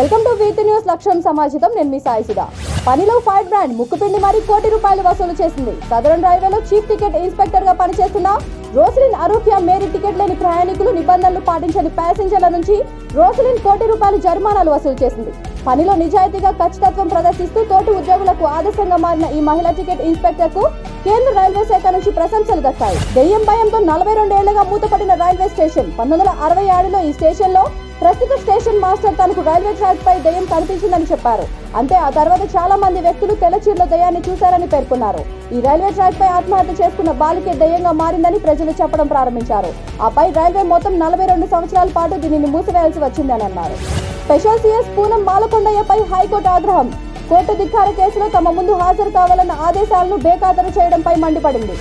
Welcome to Vithi news. లక్ష్యం సమాజితం. నేను మీ సాయి సుధా. పనిలో ఫైర్ బ్రాండ్ ముక్కుపిండి మరి ₹1 కోటి వసూలు చేసింది. సదరన్ రైల్వేలో చీఫ్ టికెట్ ఇన్స్పెక్టర్ గా పనిచేస్తున్న రోసలిన్ అరోఫియా మేరీ టికెట్ లేని ప్రయాణికులు నిబంధనలు పాటించని ప్యాసింజర్ల నుంచి రోసలిన్ ₹1 కోటి జరిమానాలు వసూలు చేసింది. పనిలో నిజాయితీగా ఖచ్చితత్వం ప్రదర్శిస్తూ తోటి ఉద్యోగులకు ఆదర్శంగా మారిన ఈ మహిళా టికెట్ ఇన్స్పెక్టర్ కు కేంద్ర రైల్వే శాఖ నుంచి ప్రశంసలు దక్కాయి. దెయ్యం భయంతో 42 ఏళ్లుగా మూతపడిన రైల్వే స్టేషన్ 1967లో ఈ స్టేషన్ లో ప్రస్తుత స్టేషన్ మాస్టర్ తనకు రైల్వే ట్రాక్ పై దెయ్యం కనిపించిందని చెప్పారు. అంతే ఆ తర్వాత చాలా మంది వ్యక్తులు తెల్లచీరలో దెయ్యాన్ని చూశారని పేర్కొన్నారు. ఈ రైల్వే ట్రాక్ పై ఆత్మహత్య చేసుకున్న బాలికే దెయ్యంగా మారిందని ప్రజలు చెప్పడం ప్రారంభించారు. ఆపై రైల్వే మొత్తం 42 సంవత్సరాల పాటు దీనిని మూసివేయాల్సి వచ్చిందని అన్నారు. స్పెషల్ సిఎస్ పూనం బాలకొండయ్యపై హైకోర్టు ఆగ్రహం. కోర్టు ధిక్కార కేసులో తమ ముందు హాజరు కావాలన్న ఆదేశాలను బేఖాతరు చేయడంపై మండిపడింది.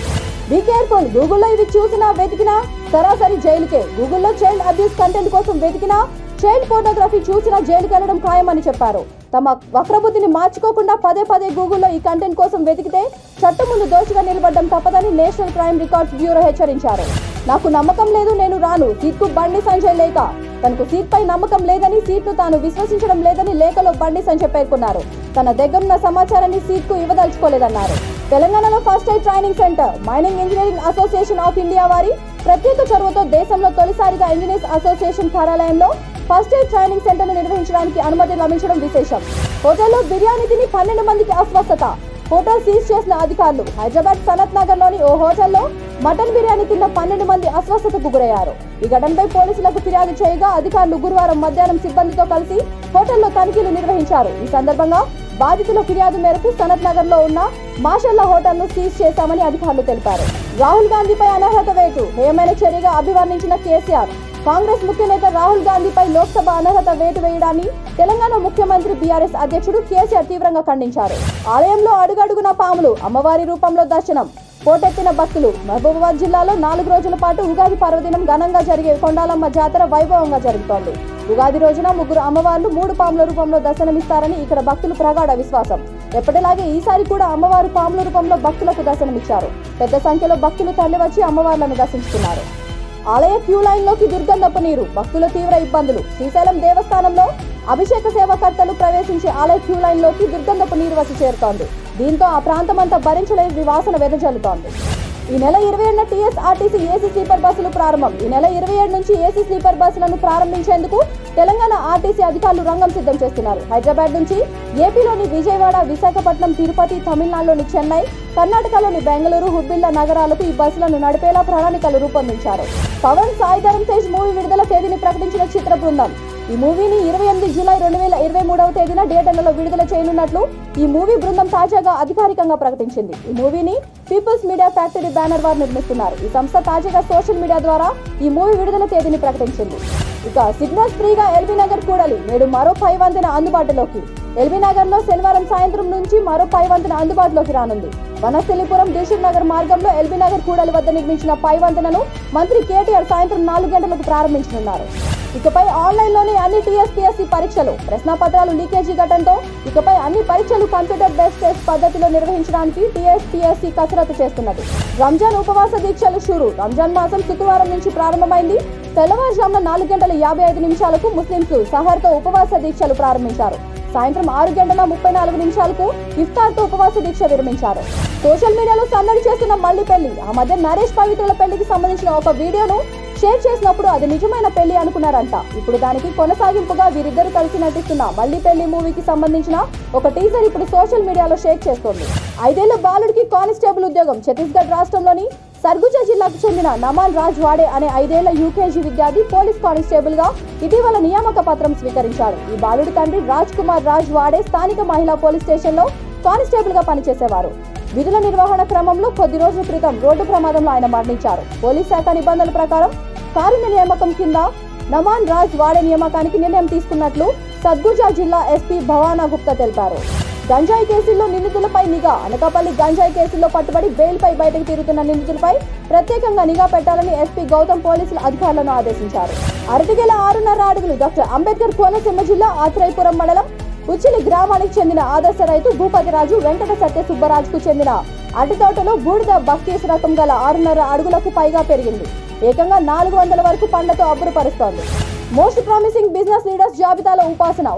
బీ కేర్ఫుల్, గూగుల్లో ఇవి చూసినా వెతికినా సరాసరి జైలుకే. గూగుల్లో చైల్డ్ అబ్యూస్ కంటెంట్ కోసం వెతికినా చైల్డ్ ఫోటోగ్రఫీ చూసినా జైలుకి వెళ్లడం ఖాయమని చెప్పారు. తమ వక్రబుద్ధిని మార్చుకోకుండా పదే పదే గూగుల్లో ఈ కంటెంట్ కోసం వెతికితే చట్టం ముందు దోషిగా నిలబడడం తప్పదని నేషనల్ క్రైమ్ రికార్డ్స్ బ్యూరో హెచ్చరించారు. నాకు నమ్మకం లేదు, నేను రాను. సీట్కు బండి సంజయ్ లేఖ. తనకు సీట్ పై నమ్మకం లేదని, సీట్ను తాను విశ్వసించడం లేదని లేఖలో బండి సంజయ్ పేర్కొన్నారు. తన దగ్గరున్న సమాచారాన్ని సీట్కు ఇవ్వదలుచుకోలేదన్నారు. తెలంగాణలో first aid training centre. Mining engineering association of India వారి ప్రత్యేక చొరవతో దేశంలో తొలిసారిగా ఇంజనీర్స్ అసోసియేషన్ కార్యాలయంలో ఫస్ట్ ఎయిడ్ ట్రైనింగ్ సెంటర్ ను నిర్వహించడానికి అనుమతి లభించడం విశేషం. హోటల్లో బిర్యానీ తిని 12 మందికి అస్వస్థత. హోటల్ సీజ్ చేసిన అధికారులు. హైదరాబాద్ సనత్ నగర్ లోని ఓ హోటల్లో మటన్ బిర్యానీ తిన్న 12 మంది అస్వస్థతకు గురయ్యారు. ఈ ఘటనపై పోలీసులకు ఫిర్యాదు చేయగా అధికారులు గురువారం మధ్యాహ్నం సిబ్బందితో కలిసి హోటల్లో తనిఖీలు నిర్వహించారు. ఈ సందర్భంగా బాధితుల ఫిర్యాదు మేరకు సనత్ నగర్ లో ఉన్న మాషల్లా హోటల్ ను సీజ్ చేశామని అధికారులు తెలిపారు. రాహుల్ గాంధీపై అనర్హత వేటు హేయమైన చర్యగా అభివర్ణించిన కేసీఆర్. కాంగ్రెస్ ముఖ్య నేత రాహుల్ గాంధీపై లోక్సభ అనర్హత వేటు వేయడాన్ని తెలంగాణ ముఖ్యమంత్రి బీఆర్ఎస్ అధ్యక్షుడు కేసీఆర్ తీవ్రంగా ఖండించారు. ఆలయంలో అడుగడుగున పాములు, అమ్మవారి రూపంలో దర్శనం, పోటెత్తిన భక్తులు. మహబూబాబాద్ జిల్లాలో 4 రోజుల పాటు ఉగాది పర్వదినం ఘనంగా జరిగే కొండాలమ్మ జాతర వైభవంగా జరుగుతోంది. ఉగాది రోజున 3 అమ్మవార్లు 3 పాముల రూపంలో దర్శనమిస్తారని ఇక్కడ భక్తులు ప్రగాఢ విశ్వాసం. ఎప్పటిలాగే ఈసారి కూడా అమ్మవారు పాముల రూపంలో భక్తులకు దర్శనమిచ్చారు. పెద్ద సంఖ్యలో భక్తులు తరలివచ్చి అమ్మవార్లను దర్శించుకున్నారు. ఆలయ క్యూ లైన్ లోకి దుర్గంధపు నీరు, భక్తుల తీవ్ర ఇబ్బందులు. శ్రీశైలం దేవస్థానంలో అభిషేక సేవాకర్తలు ప్రవేశించే ఆలయ క్యూ లైన్ లోకి దుర్గంధపు నీరు వచ్చి చేరుతోంది. దీంతో ఆ ప్రాంతమంతా భరించలేని వాసన వెదజల్లుతోంది. ఈ నెల 27న టీఎస్ఆర్టీసీ ఏసీ స్లీపర్ బస్సులు ప్రారంభం. ఈ నెల 27 నుంచి ఏసీ స్లీపర్ బస్సులను ప్రారంభించేందుకు తెలంగాణ ఆర్టీసీ అధికారులు రంగం సిద్ధం చేస్తున్నారు. హైదరాబాద్ నుంచి ఏపీలోని విజయవాడ, విశాఖపట్నం, తిరుపతి, తమిళనాడులోని చెన్నై, కర్ణాటకలోని బెంగళూరు, హుబ్బిల్లా నగరాలకు ఈ బస్సులను నడిపేలా ప్రణాళికలు రూపొందించారు. పవన్ సాయి ధరమ్ తేజ్ మూవీ విడుదల తేదీని ప్రకటించిన చిత్ర బృందం. ఈ మూవీని 28 జూలై 2023వ తేదీన థియేటర్లలో విడుదల చేయనున్నట్లు ఈ మూవీ బృందం తాజాగా అధికారికంగా ప్రకటించింది. ఈ మూవీని పీపుల్స్ మీడియా ఫ్యాక్టరీ బ్యానర్ వారు నిర్మిస్తున్నారు. ఈ సంస్థ తాజాగా సోషల్ మీడియా ద్వారా ఈ మూవీ విడుదల తేదీని ప్రకటించింది. ఇక సిగ్నల్స్ ఫ్రీగా ఎల్బీ నగర్ కూడలి. నేడు మరో పై వంతెన అందుబాటులోకి. ఎల్బీ నగర్ లో శనివారం సాయంత్రం నుంచి మరో పై వంతెన అందుబాటులోకి రానుంది. వనస్థలిపురం దిల్షుక్ నగర్ మార్గంలో ఎల్బీ నగర్ కూడలి వద్ద నిర్మించిన పై వంతెనను మంత్రి కేటీఆర్ సాయంత్రం 4 గంటలకు ప్రారంభించనున్నారు. ఇకపై ఆన్లైన్ లోనే అన్ని టీఎస్పీఎస్సీ పరీక్షలు. ప్రశ్నాపత్రాలు లీకేజీ ఘటనతో ఇకపై అన్ని పరీక్షలు కంప్యూటర్ బేస్డ్ టెస్ట్ పద్ధతిలో నిర్వహించడానికి టీఎస్పీఎస్సీ కసరత్తు చేస్తున్నది. రంజాన్ ఉపవాస దీక్షలు షురు. రంజాన్ మాసం శుక్రవారం నుంచి ప్రారంభమైంది. తెల్లవారుజామున 4:55 ముస్లింలు సహర్తో ఉపవాస దీక్షలు ప్రారంభించారు. సాయంత్రం 6:34 ఇఫ్తార్తో ఉపవాస దీక్ష విరమించారు. సోషల్ మీడియాలో సందడి చేస్తున్న మళ్లీ పెళ్లి. ఆ మధ్య నరేష్ పవిత్రుల పెళ్లికి సంబంధించిన ఒక వీడియోను షేర్ చేసినప్పుడు అది నిజమైన పెళ్లి అనుకున్నారంట. ఇప్పుడు దానికి కొనసాగింపుగా వీరిద్దరు కలిసి నటిస్తున్న మళ్లీ పెళ్లి మూవీకి సంబంధించిన ఒక టీజర్ ఇప్పుడు సోషల్ మీడియాలో షేర్ చేస్తోంది. 5 ఏళ్ల బాలుడికి కానిస్టేబుల్ ఉద్యోగం. ఛత్తీస్గఢ్ రాష్ట్రంలోని సర్గుజా జిల్లాకు చెందిన నమాన్ రాజ్ వాడే అనే 5 ఏళ్ల యూకేజీ విద్యార్థి పోలీస్ కానిస్టేబుల్ గా ఇటీవల నియామక పత్రం స్వీకరించాడు. ఈ బాలుడి తండ్రి రాజ్ కుమార్ రాజ్ వాడే స్థానిక మహిళా పోలీస్ స్టేషన్ లో కానిస్టేబుల్ గా పనిచేసేవారు. విధుల నిర్వహణ క్రమంలో కొద్ది రోజుల క్రితం రోడ్డు ప్రమాదంలో ఆయన మరణించారు. పోలీస్ శాఖ నిబంధనల ప్రకారం కారుణ్య నియామకం కింద నమాన్ రాజ్ వాడే నియామకానికి నిర్ణయం తీసుకున్నట్లు సర్గుజా జిల్లా ఎస్పీ భవానా గుప్తా తెలిపారు. గంజాయి కేసుల్లో నిందితులపై నిఘా. అనకాపల్లి గంజాయి కేసుల్లో పట్టుబడి బెయిల్పై బయటకు తిరుగుతున్న నిందితులపై ప్రత్యేకంగా నిఘా పెట్టాలని ఎస్పీ గౌతమ్ పోలీసుల అధికారులను ఆదేశించారు. అరటిగెల 6.5 అడుగులు. డాక్టర్ అంబేద్కర్ కోనసీమ జిల్లా ఆత్రేయపురం మండలం ఉచ్చిలి గ్రామానికి చెందిన ఆదర్శ రైతు భూపతిరాజు వెంకట సత్య సుబ్బరాజుకు చెందిన అరటి తోటలో బూడిద బక్టీస్ రకం గల 6.5 అడుగులకు పైగా పెరిగింది. ఏకంగా 400 వరకు పండ్లతో అబ్బురపరుస్తోంది. మోస్ట్ ప్రామిసింగ్ బిజినెస్ లీడర్స్ జాబితాలో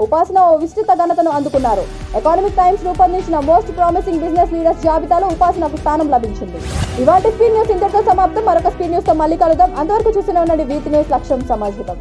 ఉపాసన ఓ విస్తృత ఘనతను అందుకున్నారు. ఎకానమిక్ టైమ్స్ రూపొందించిన మోస్ట్ ప్రామిసింగ్ బిజినెస్ లీడర్స్ జాబితాలో ఉపాసనకు స్థానం లభించింది. ఇవాళ స్పీడ్ న్యూస్ ఇంతటితో సమాప్తం. మరొక స్పీడ్ న్యూస్ తో మళ్ళీ కలుద్దాం. అంతవరకు చూస్తూనే ఉండండి వీతి న్యూస్, లక్ష్యం సమాజం.